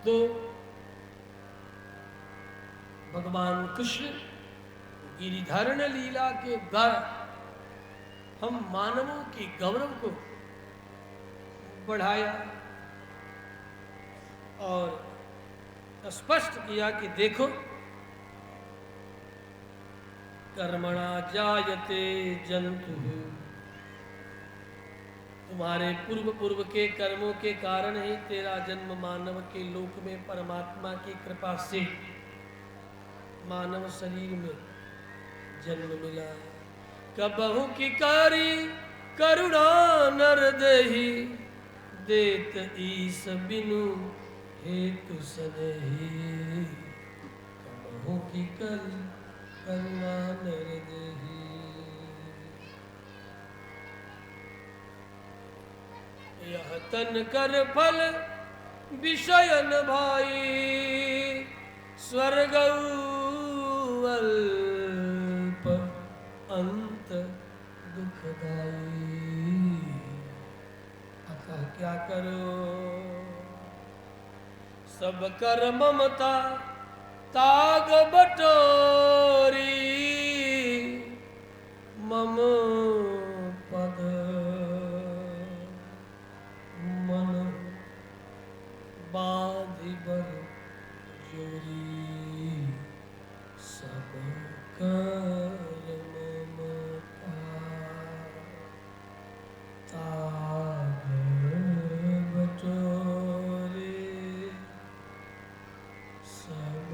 तो भगवान कृष्ण गिरिधारण लीला के द्वारा हम मानवों के गौरव को बढ़ाया और स्पष्ट किया कि देखो, कर्मणा जायते जंतु, तुम्हारे पूर्व के कर्मों के कारण ही तेरा जन्म मानव के लोक में परमात्मा की कृपा से मानव शरीर में जन्म मिला। कबहु की कारी करुणा नर देहि, देत ईस बिनु हेतु सनहि। कबहु की कारी करुणा नर देहि। यह तन कर फल विषयन भाई, स्वर्ग अल्प अंत दुखदाई। अतः क्या करो, सब कर ममता ताग बटोरी, मम पद मन बाधि बर जोरी। सब कर ममता ताग बटोरी, सब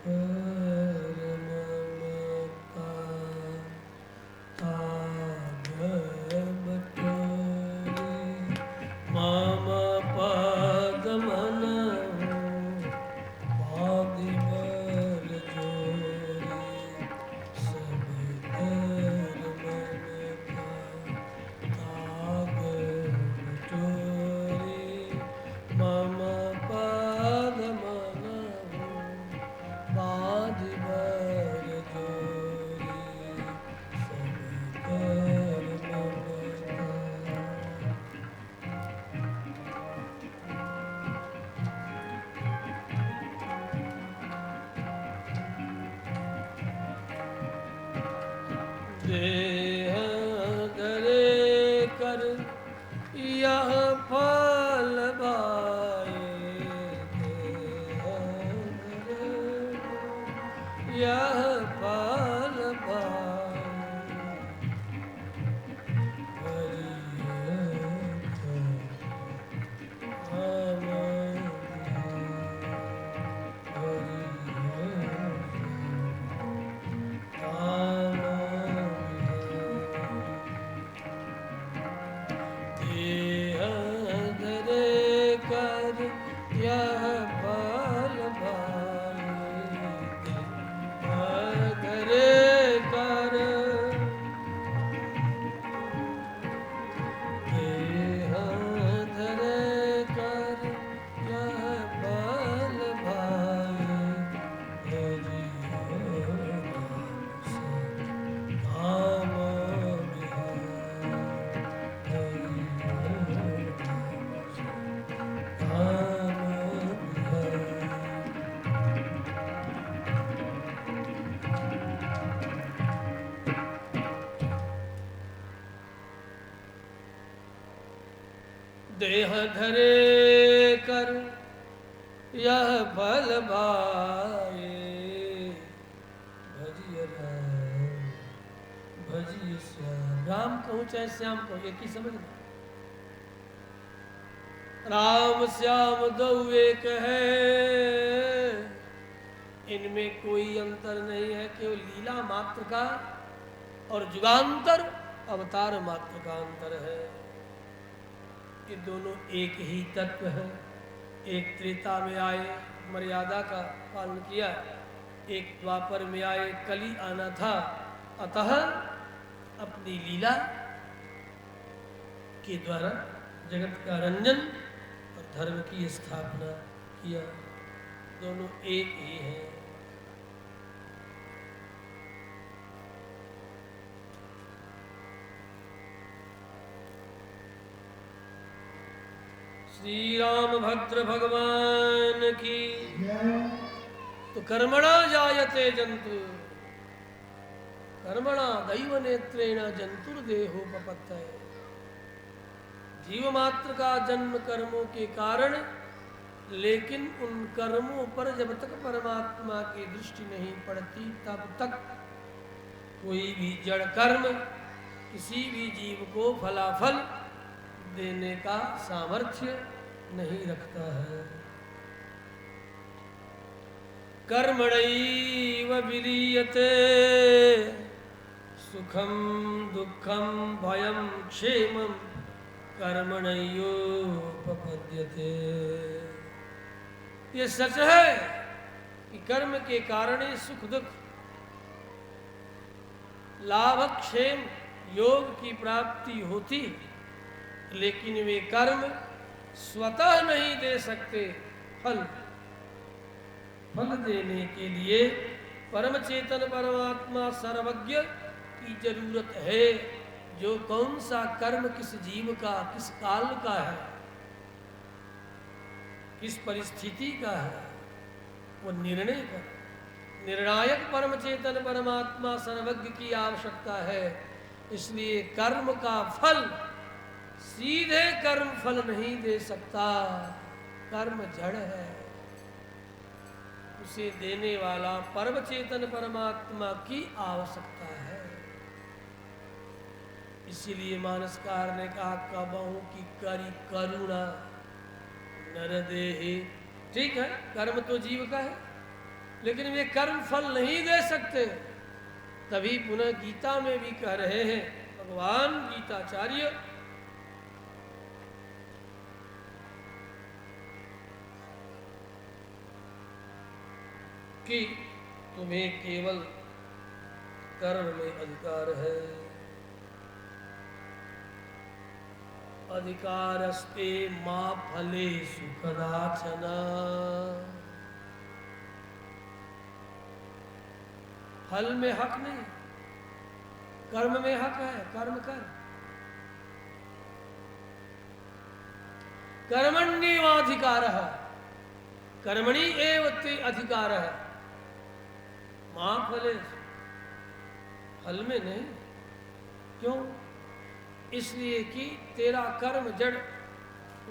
कर ममता ताग बटोरी। मम पद मन बाधि बर जोरी, सब कर ममता ताग बटोरी। मम पद मन बाधि बर जोरी, सब कर ममता। देह धरे कर यह फल पाए, देह धरे यह फल पाए। देह धरे कर यह फल भाए, भजिय राम भजिय श्याम। राम कहूँ चाहे श्याम कहूँ, एक ही समझ लो। राम श्याम दो एक है, इनमें कोई अंतर नहीं है, केवल लीला मात्र का और जुगांतर अवतार मात्र का अंतर है। ये दोनों एक ही तत्व है। एक त्रेता में आए, मर्यादा का पालन किया, एक द्वापर में आए, कली आना था, अतः अपनी लीला के द्वारा जगत का रंजन और धर्म की स्थापना किया। दोनों एक ही हैं। श्री राम भद्र भगवान की। तो कर्मणा जायते जंतु, कर्मणा दैव नेत्रेण जंतुर्देहोपपत्तये। जीव मात्र का जन्म कर्मों के कारण, लेकिन उन कर्मों पर जब तक परमात्मा की दृष्टि नहीं पड़ती तब तक कोई भी जड़ कर्म किसी भी जीव को फलाफल देने का सामर्थ्य नहीं रखता है। कर्मणैव विलीयते सुखम दुखम भयम क्षेमम कर्मणयोपपद्यते। ये सच है कि कर्म के कारण ही सुख दुख, लाभ क्षेम, योग की प्राप्ति होती, लेकिन वे कर्म स्वतः नहीं दे सकते। फल देने के लिए परम चेतन परमात्मा सर्वज्ञ की जरूरत है, जो कौन सा कर्म किस जीव का, किस काल का है, किस परिस्थिति का है, वो निर्णय कर। निर्णायक परम चेतन परमात्मा सर्वज्ञ की आवश्यकता है। इसलिए कर्म का फल सीधे कर्म फल नहीं दे सकता। कर्म जड़ है, उसे देने वाला परम चेतन परमात्मा की आवश्यकता है। इसीलिए मानसकार ने कहा, कबहू की करी करुणा नर देहि। ठीक है, कर्म तो जीव का है, लेकिन वे कर्म फल नहीं दे सकते। तभी पुनः गीता में भी कह रहे हैं भगवान गीताचार्य, कि तुम्हें केवल कर्म में अधिकार है। अधिकारस्ते मा फलेषु कदाचन। फल में हक नहीं, कर्म में हक है। कर्म कर। कर्मण्येवाधिकारः, कर्मणि एव ते अधिकारः, मा फलेषु, फल में नहीं। क्यों? इसलिए कि तेरा कर्म जड़,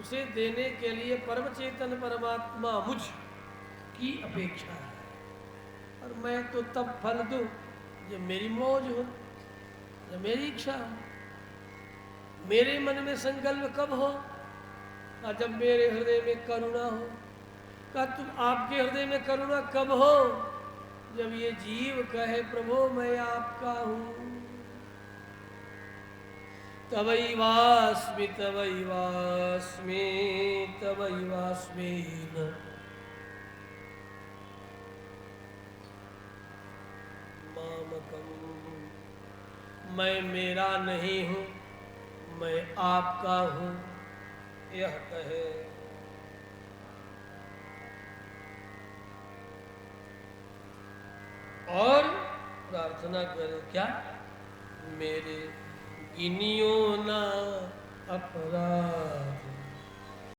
उसे देने के लिए परम चेतन परमात्मा मुझ की अपेक्षा है। और मैं तो तब फल दूं जब मेरी मौज हो, जब मेरी इच्छा हो। मेरे मन में संकल्प कब हो? और जब मेरे हृदय में करुणा हो। कहा तुम आपके हृदय में करुणा कब हो? जब ये जीव कहे प्रभु मैं आपका हूं। तवैवास्मि तवैवास्मि तवैवास्मि न मामकम। मैं मेरा नहीं हूं, मैं आपका हूं, यह कहे। और प्रार्थना करे क्या? मेरे गिनियो ना अपराध